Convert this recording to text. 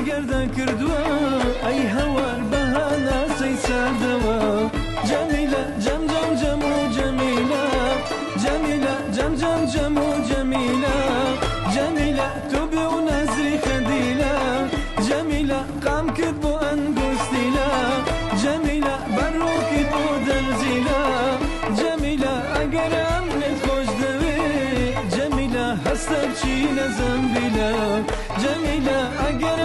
سرگردان کردووە ئەی هەوار بەهانە سەی ساردەوە جەمیلە جەم جەم جەم و جەمیلە جەمیلە جەم جەم جەم و جەمیلە جەمیلە تۆ بێ و نەزری خەدیلە جەمیلە قام کرد بۆ ئەنگوستیلە جەمیلە بەڕۆکت بۆ دەرزیلە جەمیلە ئەگەر ئەم لێت خۆش دەوێ جەمیلە هەستە بچینە زەمبیلە جەمیلە ئەگەر